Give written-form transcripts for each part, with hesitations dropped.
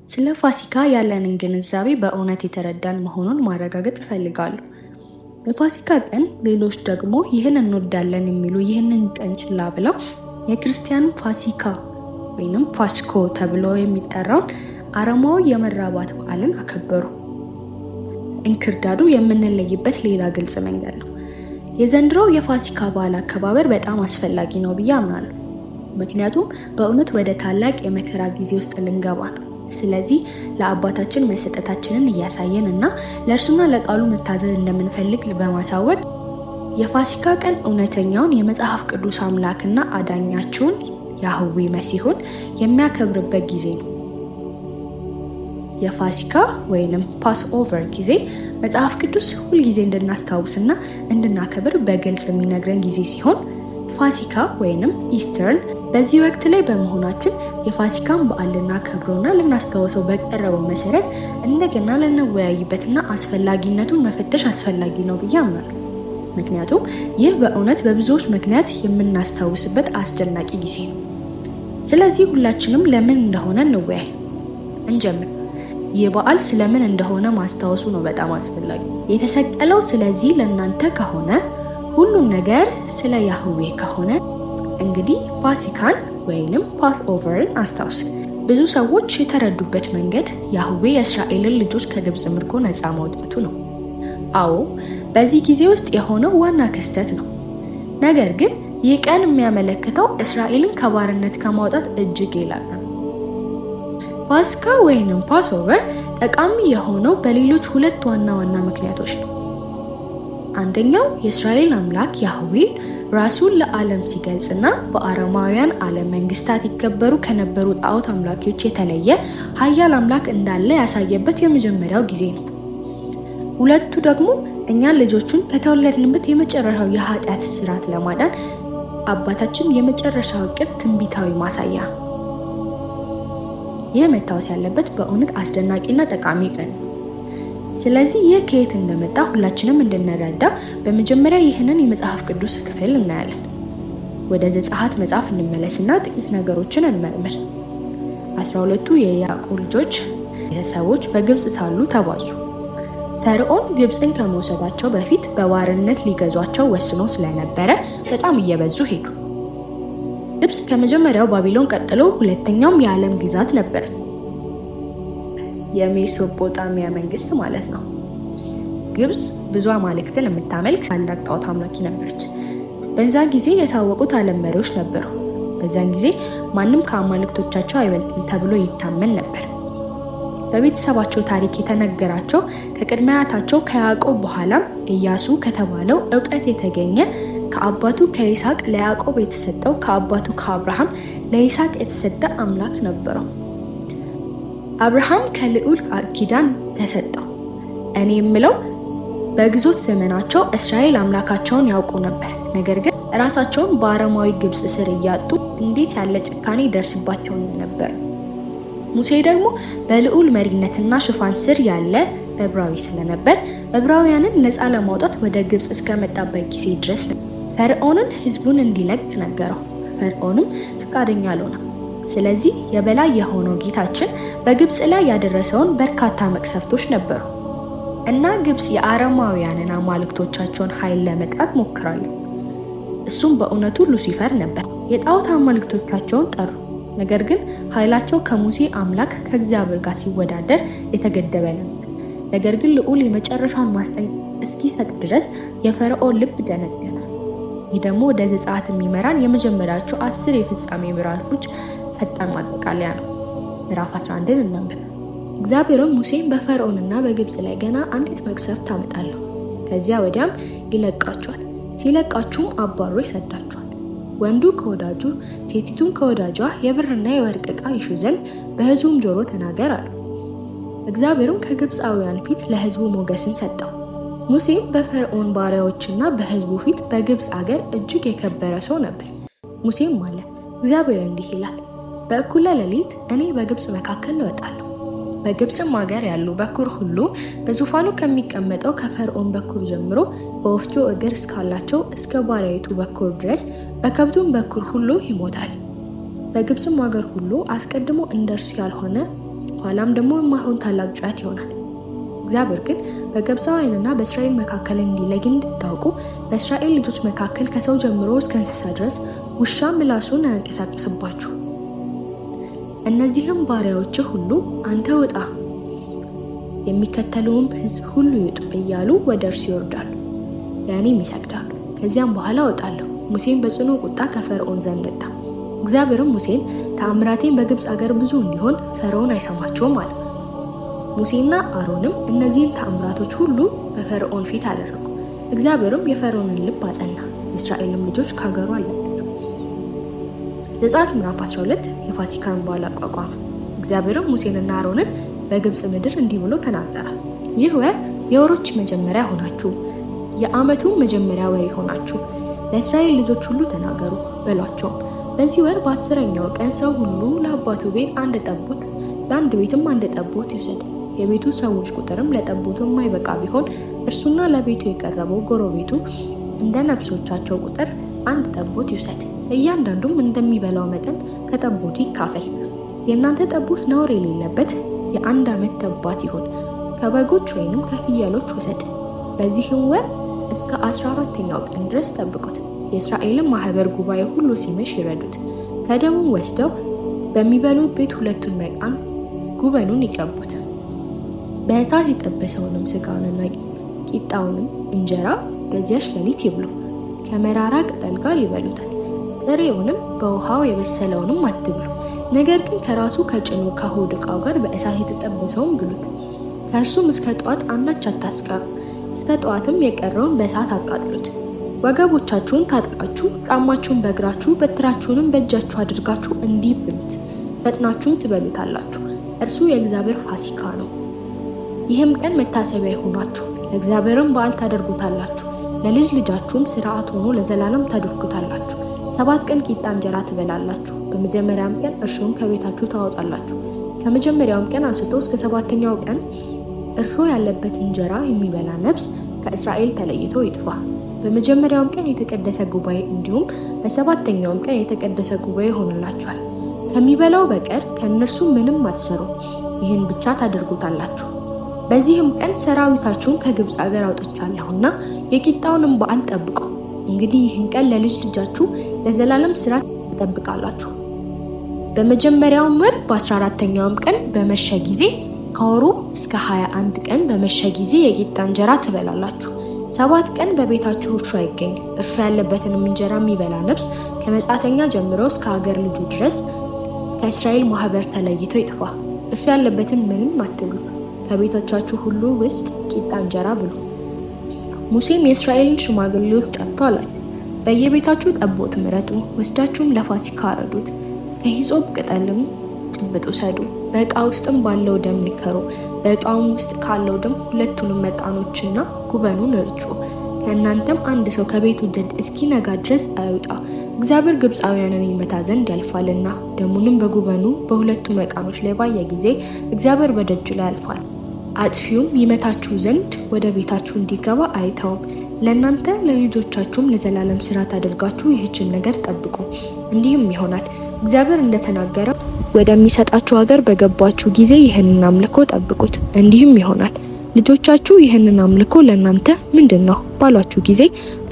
ስለ ፋሲካ ያለንን ግንዛቤ በእውነት የተረዳን መሆኑን ማረጋገጥ እፈልጋለሁ። በፋሲካ ቀን ሌሎች ደግሞ ይህን እንወዳለን የሚሉ ይህንን ቀን ችላ ብለው የክርስቲያን ፋሲካ ወይንም ፋስኮ ተብሎ የሚጠራውን አረማዊ የመራባት በዓልን አከበሩ። እንክርዳዱ የምንለይበት ሌላ ግልጽ መንገድ ነው። የዘንድሮው የፋሲካ በዓል አከባበር በጣም አስፈላጊ ነው ብዬ አምናለሁ። ምክንያቱም በእውነት ወደ ታላቅ የመከራ ጊዜ ውስጥ ልንገባ ነው። ስለዚህ ለአባታችን መሰጠታችንን እያሳየን እና ለእርሱና ለቃሉ መታዘዝ እንደምንፈልግ በማሳወቅ የፋሲካ ቀን እውነተኛውን የመጽሐፍ ቅዱስ አምላክና አዳኛችሁን ያህዌ መሲሁን የሚያከብርበት ጊዜ ነው። የፋሲካ ወይንም ፓስ ኦቨር ጊዜ መጽሐፍ ቅዱስ ሁልጊዜ እንድናስታውስና እንድናከብር በግልጽ የሚነግረን ጊዜ ሲሆን ፋሲካ ወይንም ኢስተርን በዚህ ወቅት ላይ በመሆናችን የፋሲካን በዓል ልናከብረውና ልናስታውሰው በቀረበው መሰረት እንደገና ልንወያይበትና አስፈላጊነቱን መፈተሽ አስፈላጊ ነው ብዬ አምናለሁ። ምክንያቱም ይህ በእውነት በብዙዎች ምክንያት የምናስታውስበት አስደናቂ ጊዜ ነው። ስለዚህ ሁላችንም ለምን እንደሆነ እንወያይ። እንጀምር። ይህ በዓል ስለምን እንደሆነ ማስታወሱ ነው በጣም አስፈላጊ። የተሰቀለው ስለዚህ ለእናንተ ከሆነ ሁሉም ነገር ስለ ያህዌ ከሆነ እንግዲህ ፋሲካን ወይንም ፓስ ኦቨርን አስታውስ። ብዙ ሰዎች የተረዱበት መንገድ ያህዌ የእስራኤልን ልጆች ከግብፅ ምርኮ ነፃ ማውጣቱ ነው። አዎ፣ በዚህ ጊዜ ውስጥ የሆነው ዋና ክስተት ነው። ነገር ግን ይህ ቀን የሚያመለክተው እስራኤልን ከባርነት ከማውጣት እጅግ የላቀ ነው። ፋሲካ ወይንም ፓስ ኦቨር ጠቃሚ የሆነው በሌሎች ሁለት ዋና ዋና ምክንያቶች ነው። አንደኛው የእስራኤል አምላክ ያህዌ ራሱን ለዓለም ሲገልጽና በአረማውያን ዓለም መንግስታት ይከበሩ ከነበሩ ጣዖት አምላኪዎች የተለየ ኃያል አምላክ እንዳለ ያሳየበት የመጀመሪያው ጊዜ ነው። ሁለቱ ደግሞ እኛን ልጆቹን ከተወለድንበት የመጨረሻው የኃጢአት ስርዓት ለማዳን አባታችን የመጨረሻው ዕቅድ ትንቢታዊ ማሳያ ነው። ይህ መታወስ ያለበት በእውነት አስደናቂና ጠቃሚ ቀን ነው። ስለዚህ ይህ ከየት እንደመጣ ሁላችንም እንድንረዳ በመጀመሪያ ይህንን የመጽሐፍ ቅዱስ ክፍል እናያለን። ወደ ዘጸአት መጽሐፍ እንመለስና ጥቂት ነገሮችን እንመርምር። 12ቱ የያዕቆብ ልጆች ቤተሰቦች በግብፅ ሳሉ ተባዙ። ፈርዖን ግብፅን ከመውሰዳቸው በፊት በባርነት ሊገዟቸው ወስኖ ስለነበረ በጣም እየበዙ ሄዱ። ግብፅ ከመጀመሪያው ባቢሎን ቀጥሎ ሁለተኛውም የዓለም ግዛት ነበረች። የሜሶፖጣሚያ መንግስት ማለት ነው። ግብፅ ብዙ አማልክትን የምታመልክ ታላቅ ጣዖት አምላኪ ነበረች። በዛን ጊዜ የታወቁት ዓለም መሪዎች ነበሩ። በዛን ጊዜ ማንም ከአማልክቶቻቸው አይበልጥም ተብሎ ይታመን ነበር። በቤተሰባቸው ታሪክ የተነገራቸው ከቅድመ አያታቸው ከያዕቆብ በኋላም ኢያሱ ከተባለው ዕውቀት የተገኘ ከአባቱ ከይስሐቅ ለያዕቆብ የተሰጠው ከአባቱ ከአብርሃም ለይስሐቅ የተሰጠ አምላክ ነበረው። አብርሃም ከልዑል ኪዳን ተሰጠው። እኔ የምለው በግዞት ዘመናቸው እስራኤል አምላካቸውን ያውቁ ነበር። ነገር ግን ራሳቸውን በአረማዊ ግብፅ ስር እያጡ እንዴት ያለ ጭካኔ ደርስባቸው ነበር። ሙሴ ደግሞ በልዑል መሪነትና ሽፋን ስር ያለ ዕብራዊ ስለነበር ዕብራውያንን ነፃ ለማውጣት ወደ ግብፅ እስከመጣበት ጊዜ ድረስ ፈርዖንን ህዝቡን እንዲለቅ ነገረው። ፈርዖንም ፈቃደኛ አልሆነም። ስለዚህ የበላይ የሆነው ጌታችን በግብፅ ላይ ያደረሰውን በርካታ መቅሰፍቶች ነበሩ እና ግብፅ የአረማውያንን አማልክቶቻቸውን ኃይል ለመጥራት ሞክራለች። እሱም በእውነቱ ሉሲፈር ነበር። የጣዖት አማልክቶቻቸውን ጠሩ። ነገር ግን ኃይላቸው ከሙሴ አምላክ ከእግዚአብሔር ጋር ሲወዳደር የተገደበ ነበር። ነገር ግን ልዑል የመጨረሻውን ማስጠንቀቂያ እስኪሰጥ ድረስ የፈርዖን ልብ ደነደነ። ይህ ደግሞ ወደ ዘጸአት የሚመራን የመጀመሪያዎቹ 10 የፍጻሜ ምዕራፎች ፈጣን ማጠቃለያ ነው። ምዕራፍ 11ን እናንብብ። እግዚአብሔርም ሙሴን በፈርዖንና በግብፅ ላይ ገና አንዲት መቅሰፍት አመጣለሁ፣ ከዚያ ወዲያም ይለቃቸዋል። ሲለቃችሁም አባሮ ይሰዳቸዋል። ወንዱ ከወዳጁ ሴቲቱን ከወዳጇ የብርና የወርቅ ዕቃ ይሹ ዘንድ በሕዝቡም ጆሮ ተናገር አሉ። እግዚአብሔርም ከግብፃውያን ፊት ለሕዝቡ ሞገስን ሰጠው። ሙሴም በፈርዖን ባሪያዎችና በሕዝቡ ፊት በግብፅ አገር እጅግ የከበረ ሰው ነበር። ሙሴም አለ፣ እግዚአብሔር እንዲህ ይላል፣ በእኩለ ሌሊት እኔ በግብፅ መካከል እወጣለሁ። በግብፅም ሀገር ያሉ በኩር ሁሉ በዙፋኑ ከሚቀመጠው ከፈርዖን በኩር ጀምሮ በወፍጮ እግር እስካላቸው እስከ ባሪያይቱ በኩር ድረስ በከብቱም በኩር ሁሉ ይሞታል። በግብፅም ሀገር ሁሉ አስቀድሞ እንደርሱ ያልሆነ ኋላም ደግሞ የማይሆን ታላቅ ጩኸት ይሆናል። እግዚአብሔር ግን በግብፃውያንና በእስራኤል መካከል እንዲለይ እንድታውቁ በእስራኤል ልጆች መካከል ከሰው ጀምሮ እስከ እንስሳ ድረስ ውሻ ምላሱን አያንቀሳቅስባችሁ። እነዚህም ባሪያዎችህ ሁሉ አንተ ውጣ፣ የሚከተለውም ሕዝብ ሁሉ ይውጡ እያሉ ወደ እርሱ ይወርዳሉ፣ ለእኔም ይሰግዳሉ። ከዚያም በኋላ እወጣለሁ። ሙሴን በጽኑ ቁጣ ከፈርዖን ዘንድ ወጣ። እግዚአብሔርም ሙሴን ተአምራቴን በግብፅ አገር ብዙ እንዲሆን ፈርዖን አይሰማቸውም አለ። ሙሴና አሮንም እነዚህን ተአምራቶች ሁሉ በፈርዖን ፊት አደረጉ። እግዚአብሔርም የፈርዖንን ልብ አጸና፣ የእስራኤልም ልጆች ከሀገሩ አልለቀቁም። ዘጸአት ምዕራፍ 12 የፋሲካን በዓል አቋቋመ። እግዚአብሔርም ሙሴንና አሮንን በግብፅ ምድር እንዲህ ብሎ ተናገረ። ይህ ወር የወሮች መጀመሪያ ሆናችሁ የዓመቱ መጀመሪያ ወር ሆናችሁ ለእስራኤል ልጆች ሁሉ ተናገሩ በሏቸው። በዚህ ወር በ10ኛው ቀን ሰው ሁሉ ለአባቱ ቤት አንድ ጠቦት፣ ለአንድ ቤትም አንድ ጠቦት ይውሰድ። የቤቱ ሰዎች ቁጥርም ለጠቦቱ የማይበቃ ቢሆን እርሱና ለቤቱ የቀረበው ጎረቤቱ እንደ ነፍሶቻቸው ቁጥር አንድ ጠቦት ይውሰድ። እያንዳንዱም እንደሚበላው መጠን ከጠቦቱ ይካፈል። የእናንተ ጠቦት ነውር የሌለበት የ1 ዓመት ተባት ይሁን። ከበጎች ወይንም ከፍየሎች ውሰድ። በዚህም ወር እስከ 14ኛው ቀን ድረስ ጠብቁት። የእስራኤልን ማህበር ጉባኤ ሁሉ ሲመሽ ይረዱት። ከደሙም ወስደው በሚበሉት ቤት 2 መቃን ጉበኑን ይቀቡት። በእሳት የጠበሰውንም ስጋውንና ቂጣውንም እንጀራ በዚያች ሌሊት ይብሉ። ከመራራ ቅጠል ጋር ይበሉታል። ጥሬውንም በውሃው የበሰለውንም አትብሉ። ነገር ግን ከራሱ ከጭኑ ከሆድ ዕቃው ጋር በእሳት የተጠበሰውን ብሉት። ከእርሱም እስከ ጠዋት አንዳች አታስቀሩ። እስከ ጠዋትም የቀረውን በእሳት አቃጥሉት። ወገቦቻችሁን ታጥቃችሁ ጫማችሁን በእግራችሁ በትራችሁንም በእጃችሁ አድርጋችሁ እንዲህ ብሉት። ፈጥናችሁም ትበሉታላችሁ። እርሱ የእግዚአብሔር ፋሲካ ነው። ይህም ቀን መታሰቢያ ይሁናችሁ፣ ለእግዚአብሔርም በዓል ታደርጉታላችሁ። ለልጅ ልጃችሁም ሥርዓት ሆኖ ለዘላለም ታደርጉታላችሁ። 7 ቀን ቂጣ እንጀራ ትበላላችሁ። በመጀመሪያም ቀን እርሾን ከቤታችሁ ታወጣላችሁ። ከመጀመሪያውም ቀን አንስቶ እስከ 7ኛው ቀን እርሾ ያለበት እንጀራ የሚበላ ነፍስ ከእስራኤል ተለይቶ ይጥፋ። በመጀመሪያውም ቀን የተቀደሰ ጉባኤ እንዲሁም በ7ኛውም ቀን የተቀደሰ ጉባኤ ሆኖላችኋል። ከሚበላው በቀር ከእነርሱ ምንም አትሰሩ። ይህን ብቻ ታደርጉታላችሁ። በዚህም ቀን ሰራዊታችሁን ከግብፅ አገር አውጥቻለሁና የቂጣውንም በዓል ጠብቁ። እንግዲህ ይህን ቀን ለልጅ ልጃችሁ ለዘላለም ሥራ ትጠብቃላችሁ። በመጀመሪያውም ወር በ14ኛውም ቀን በመሸ ጊዜ ከወሩ እስከ 21 ቀን በመሸ ጊዜ የቂጣ እንጀራ ትበላላችሁ። 7 ቀን በቤታችሁ እርሾ አይገኝ። እርሾ ያለበትንም እንጀራ የሚበላ ነፍስ ከመጻተኛ ጀምሮ እስከ ሀገር ልጁ ድረስ ከእስራኤል ማህበር ተለይቶ ይጥፋ። እርሾ ያለበትን ምንም አትብሉ። ከቤቶቻችሁ ሁሉ ውስጥ ቂጣ እንጀራ ብሉ። ሙሴም የእስራኤልን ሽማግሌዎች ጠርቶ አላቸው፣ በየቤታችሁ ጠቦት ምረጡ፣ ወስዳችሁም ለፋሲካ አረዱት። ከሂሶጵ ቅጠልም ጭብጥ ውሰዱ። በዕቃ ውስጥም ባለው ደም ንከሩ። በዕቃውም ውስጥ ካለው ደም 2ቱንም መቃኖችና ጉበኑን እርጩ። ከእናንተም አንድ ሰው ከቤቱ ደጅ እስኪነጋ ድረስ አይውጣ፣ እግዚአብሔር ግብፃውያንን ይመታ ዘንድ ያልፋልና። ደሙንም በጉበኑ በ2ቱ መቃኖች ላይ ባየ ጊዜ እግዚአብሔር በደጁ ላይ ያልፋል። አጥፊውም ይመታችሁ ዘንድ ወደ ቤታችሁ እንዲገባ አይተውም። ለእናንተ ለልጆቻችሁም ለዘላለም ሥርዓት አድርጋችሁ ይህችን ነገር ጠብቁ። እንዲህም ይሆናል እግዚአብሔር እንደተናገረው ወደሚሰጣችሁ ሀገር በገባችሁ ጊዜ ይህንን አምልኮ ጠብቁት። እንዲህም ይሆናል ልጆቻችሁ ይህንን አምልኮ ለእናንተ ምንድን ነው ባሏችሁ ጊዜ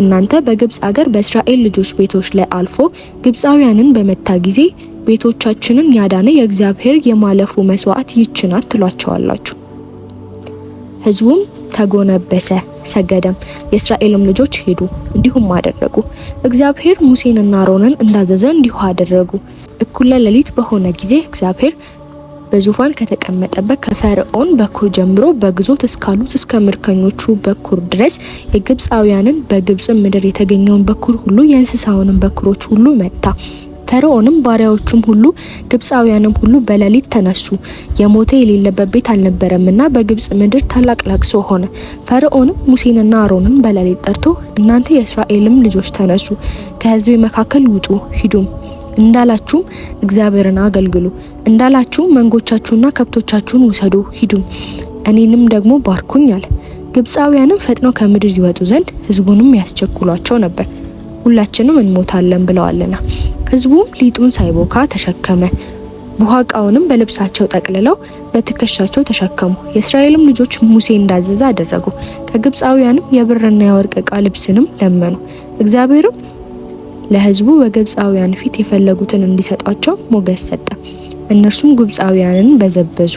እናንተ በግብፅ ሀገር በእስራኤል ልጆች ቤቶች ላይ አልፎ ግብፃውያንን በመታ ጊዜ ቤቶቻችንን ያዳነ የእግዚአብሔር የማለፉ መስዋዕት ይህች ናት ትሏቸዋላችሁ። ሕዝቡም ተጎነበሰ ሰገደም። የእስራኤልም ልጆች ሄዱ እንዲሁም አደረጉ። እግዚአብሔር ሙሴንና አሮንን እንዳዘዘ እንዲሁ አደረጉ። እኩለ ሌሊት በሆነ ጊዜ እግዚአብሔር በዙፋን ከተቀመጠበት ከፈርዖን በኩር ጀምሮ በግዞት እስካሉት እስከ ምርኮኞቹ በኩር ድረስ የግብፃውያንን በግብፅ ምድር የተገኘውን በኩር ሁሉ የእንስሳውንም በኩሮች ሁሉ መታ። ፈርዖንም ባሪያዎቹም ሁሉ ግብፃውያንም ሁሉ በሌሊት ተነሱ። የሞተ የሌለበት ቤት አልነበረምና በግብፅ ምድር ታላቅ ለቅሶ ሆነ። ፈርዖንም ሙሴንና አሮንን በሌሊት ጠርቶ እናንተ የእስራኤልም ልጆች ተነሱ፣ ከሕዝቤ መካከል ውጡ፣ ሂዱም እንዳላችሁም እግዚአብሔርን አገልግሉ፣ እንዳላችሁም መንጎቻችሁና ከብቶቻችሁን ውሰዱ፣ ሂዱም እኔንም ደግሞ ባርኩኝ አለ። ግብፃውያንም ፈጥነው ከምድር ይወጡ ዘንድ ሕዝቡንም ያስቸኩሏቸው ነበር፣ ሁላችንም እንሞታለን ብለዋልና። ሕዝቡም ሊጡን ሳይቦካ ተሸከመ፣ ቡሃቃውንም በልብሳቸው ጠቅልለው በትከሻቸው ተሸከሙ። የእስራኤልም ልጆች ሙሴ እንዳዘዘ አደረጉ። ከግብፃውያንም የብርና የወርቅ ዕቃ ልብስንም ለመኑ። እግዚአብሔርም ለሕዝቡ በግብፃውያን ፊት የፈለጉትን እንዲሰጣቸው ሞገስ ሰጠ። እነርሱም ግብፃውያንን በዘበዙ።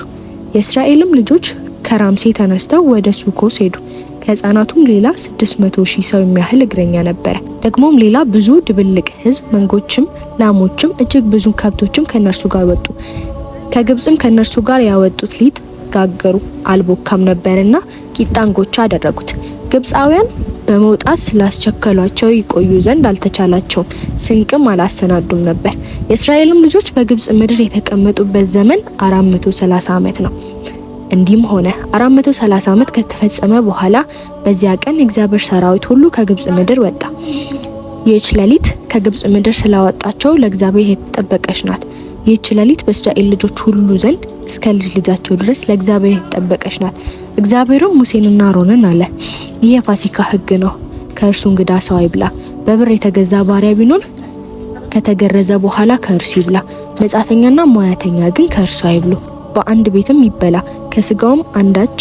የእስራኤልም ልጆች ከራምሴ ተነስተው ወደ ሱኮስ ሄዱ። ከህፃናቱም ሌላ 600,000 ሰው የሚያህል እግረኛ ነበረ። ደግሞም ሌላ ብዙ ድብልቅ ህዝብ፣ መንጎችም፣ ላሞችም፣ እጅግ ብዙ ከብቶችም ከነርሱ ጋር ወጡ። ከግብፅም ከነርሱ ጋር ያወጡት ሊጥ ጋገሩ፣ አልቦካም ነበርና ቂጣ እንጎቻ አደረጉት። ግብፃውያን በመውጣት ስላስቸከሏቸው ይቆዩ ዘንድ አልተቻላቸውም፣ ስንቅም አላሰናዱም ነበር። የእስራኤልም ልጆች በግብፅ ምድር የተቀመጡበት ዘመን 430 ዓመት ነው። እንዲህም ሆነ 430 ዓመት ከተፈጸመ በኋላ በዚያ ቀን እግዚአብሔር ሰራዊት ሁሉ ከግብፅ ምድር ወጣ። ይህች ሌሊት ከግብፅ ምድር ስላወጣቸው ለእግዚአብሔር የተጠበቀች ናት። ይህች ሌሊት በእስራኤል ልጆች ሁሉ ዘንድ እስከ ልጅ ልጃቸው ድረስ ለእግዚአብሔር የተጠበቀች ናት። እግዚአብሔርም ሙሴንና አሮንን አለ፣ ይህ የፋሲካ ሕግ ነው። ከእርሱ እንግዳ ሰው አይብላ። በብር የተገዛ ባሪያ ቢኖር ከተገረዘ በኋላ ከእርሱ ይብላ። መጻተኛና ሙያተኛ ግን ከእርሱ አይብሉ። በአንድ ቤትም ይበላ። ከስጋውም አንዳች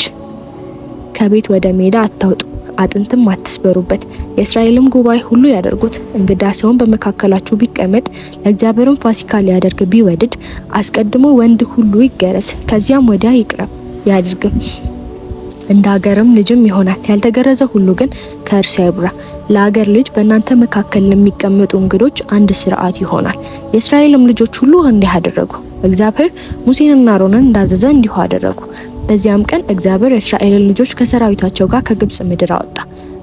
ከቤት ወደ ሜዳ አታውጡ፣ አጥንትም አትስበሩበት። የእስራኤልም ጉባኤ ሁሉ ያደርጉት። እንግዳ ሰውን በመካከላችሁ ቢቀመጥ ለእግዚአብሔርም ፋሲካ ሊያደርግ ቢወድድ አስቀድሞ ወንድ ሁሉ ይገረዝ፣ ከዚያም ወዲያ ይቅረብ ያድርግም፣ እንደ ሀገርም ልጅም ይሆናል። ያልተገረዘ ሁሉ ግን ከእርሱ አይብራ። ለሀገር ልጅ በእናንተ መካከል ለሚቀመጡ እንግዶች አንድ ስርዓት ይሆናል። የእስራኤልም ልጆች ሁሉ እንዲህ አደረጉ። እግዚአብሔር ሙሴንና አሮንን እንዳዘዘ እንዲሁ አደረጉ። በዚያም ቀን እግዚአብሔር የእስራኤልን ልጆች ከሰራዊታቸው ጋር ከግብፅ ምድር አወጣ።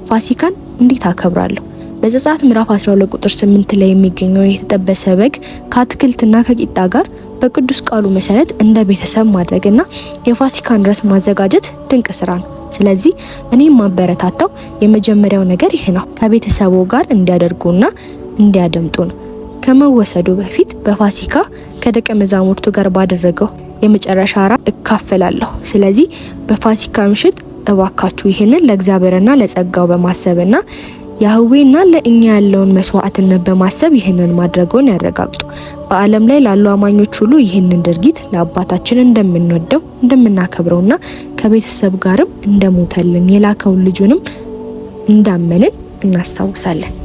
ፋሲካን እንዴት አከብራለሁ? በዘጸአት ምዕራፍ 12 ቁጥር 8 ላይ የሚገኘው የተጠበሰ በግ ከአትክልትና ከቂጣ ጋር በቅዱስ ቃሉ መሰረት እንደ ቤተሰብ ማድረግና የፋሲካን ራስ ማዘጋጀት ድንቅ ስራ ነው። ስለዚህ እኔም ማበረታታው የመጀመሪያው ነገር ይሄ ነው፣ ከቤተሰቡ ጋር እንዲያደርጉና እንዲያደምጡ ነው። ከመወሰዱ በፊት በፋሲካ ከደቀ መዛሙርቱ ጋር ባደረገው የመጨረሻ ራት እካፈላለሁ። ስለዚህ በፋሲካ ምሽት እባካችሁ ይህንን ለእግዚአብሔርና ለጸጋው በማሰብና ያህዌና ለእኛ ያለውን መስዋዕትነት በማሰብ ይህንን ማድረጉን ያረጋግጡ። በዓለም ላይ ላሉ አማኞች ሁሉ ይህንን ድርጊት ለአባታችን እንደምንወደው እንደምናከብረውና ከቤተሰብ ጋርም እንደሞተልን የላከውን ልጁንም እንዳመንን እናስታውሳለን።